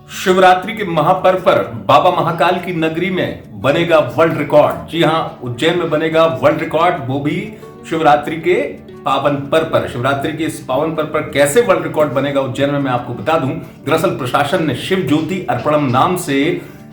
शिवरात्रि के महापर्व पर बाबा महाकाल की नगरी में बनेगा वर्ल्ड रिकॉर्ड। जी हां, उज्जैन में बनेगा वर्ल्ड रिकॉर्ड, वो भी शिवरात्रि के पावन पर्व पर। शिवरात्रि के इस पावन पर्व पर कैसे वर्ल्ड रिकॉर्ड बनेगा उज्जैन में, मैं आपको बता दूं। दरअसल प्रशासन ने शिव ज्योति अर्पणम नाम से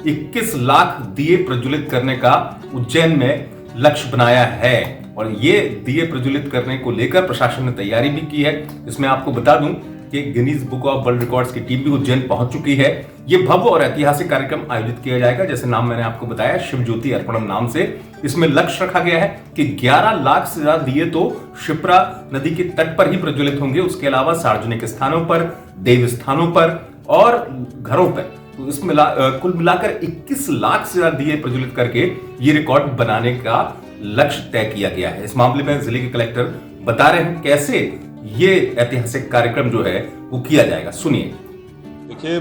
21 लाख दिए प्रज्वलित करने का उज्जैन में लक्ष्य बनाया है और ये दिए प्रज्वलित करने को लेकर प्रशासन ने तैयारी भी की है। इसमें आपको बता दूं कि Guinness book of world records की टीम भी उज्जैन पहुंच चुकी है। ये भव्य और ऐतिहासिक कार्यक्रम आयोजित किया जाएगा, जैसे नाम मैंने आपको बताया, शिव ज्योति अर्पणम नाम से। इसमें लक्ष्य रखा गया है कि 11 लाख से ज्यादा दिए तो शिप्रा नदी के तट पर ही प्रज्वलित होंगे। उसके अलावा सार्वजनिक स्थानों पर, देव स्थानों पर और घरों पर, तो इसमें कुल मिलाकर 21 लाख से ज्यादा दिए प्रज्वलित करके ये रिकॉर्ड बनाने का लक्ष्य तय किया गया है। इस मामले में जिले के कलेक्टर बता रहे हैं कैसे ये ऐतिहासिक कार्यक्रम जो है वो किया जाएगा। सुनिए। देखिए,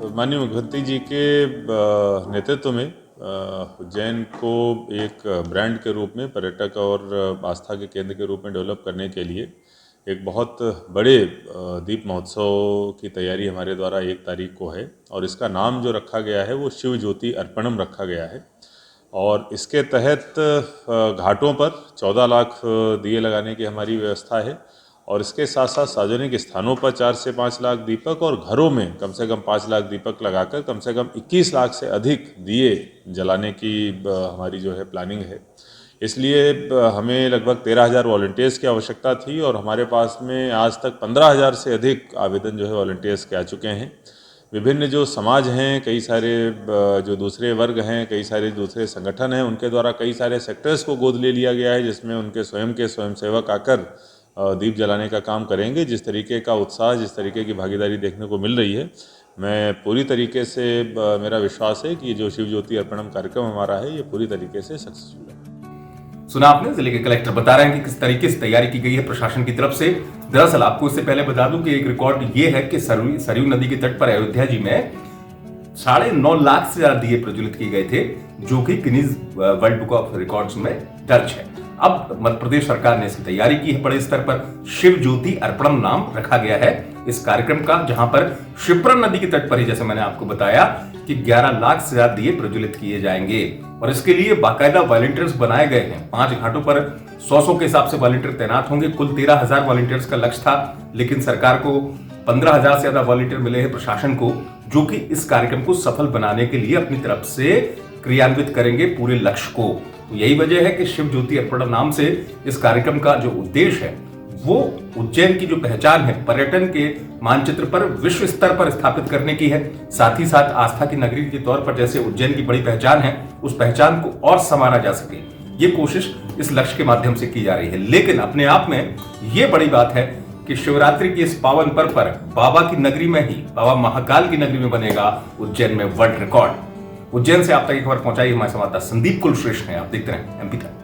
माननीय मुख्यमंत्री जी के नेतृत्व में उज्जैन को एक ब्रांड के रूप में, पर्यटक और आस्था के केंद्र के रूप में डेवलप करने के लिए एक बहुत बड़े दीप महोत्सव की तैयारी हमारे द्वारा 1 तारीख को है और इसका नाम जो रखा गया है वो शिव ज्योति अर्पणम रखा गया है। और इसके तहत घाटों पर 14 लाख दिए लगाने की हमारी व्यवस्था है और इसके साथ साथ सार्वजनिक स्थानों पर 4 से 5 लाख दीपक और घरों में कम से कम 5 लाख दीपक लगाकर कम से कम 21 लाख से अधिक दिए जलाने की हमारी जो है प्लानिंग है। इसलिए हमें लगभग 13,000 वॉलंटियर्स की आवश्यकता थी और हमारे पास में आज तक 15,000 से अधिक आवेदन जो है वॉलंटियर्स के आ चुके हैं। विभिन्न जो समाज हैं, कई सारे जो दूसरे वर्ग हैं, कई सारे दूसरे संगठन हैं, उनके द्वारा कई सारे सेक्टर्स को गोद ले लिया गया है, जिसमें उनके स्वयं के स्वयंसेवक आकर दीप जलाने का काम करेंगे। जिस तरीके का उत्साह, जिस तरीके की भागीदारी देखने को मिल रही है, मैं पूरी तरीके से मेरा विश्वास है कि ये जो शिव ज्योति अर्पणम कार्यक्रम हमारा है ये पूरी तरीके से सक्सेसफुल है। सुना आपने, जिले के कलेक्टर बता रहे हैं कि किस तरीके से तैयारी की गई है प्रशासन की तरफ से। दरअसल आपको इससे पहले बता दूं कि एक रिकॉर्ड ये है कि सरयू नदी के तट पर अयोध्या जी में 9.5 लाख से ज्यादा दिए प्रज्वलित किए गए थे, जो कि Guinness world book of records में दर्ज है। अब मध्य प्रदेश सरकार ने इसकी तैयारी की है बड़े स्तर पर। शिव ज्योति अर्पणम नाम रखा गया है इस कार्यक्रम का, जहां पर शिप्रा नदी के तट पर ही, जैसे मैंने आपको बताया, कि 11 लाख से ज्यादा दिए प्रज्वलित किए जाएंगे और इसके लिए बाकायदा वॉलंटियर्स बनाए गए हैं। 5 घाटों पर 100 के हिसाब से वॉलंटियर तैनात होंगे। कुल 13,000 वॉलंटियर्स का लक्ष्य था, लेकिन सरकार को 15,000 से ज्यादा वॉलंटियर मिले हैं प्रशासन को, जो कि इस कार्यक्रम को सफल बनाने के लिए अपनी तरफ से क्रियान्वित करेंगे पूरे लक्ष्य को। तो यही वजह है कि शिव ज्योति अर्पणम नाम से इस कार्यक्रम का जो उद्देश्य है वो उज्जैन की जो पहचान है पर्यटन के मानचित्र पर विश्व स्तर पर स्थापित करने की है। साथ ही साथ आस्था की नगरी के तौर पर जैसे उज्जैन की बड़ी पहचान है, उस पहचान को और संवारा जा सके, ये कोशिश इस लक्ष्य के माध्यम से की जा रही है। लेकिन अपने आप में ये बड़ी बात है कि शिवरात्रि के इस पावन पर्व पर बाबा की नगरी में ही, बाबा महाकाल की नगरी में बनेगा उज्जैन में वर्ल्ड रिकॉर्ड। उज्जैन से आप तक खबर पहुंचाई हमारे संवाददाता संदीप कुलश्रेष्ठ ने। आप देखते रहे एमपी तक।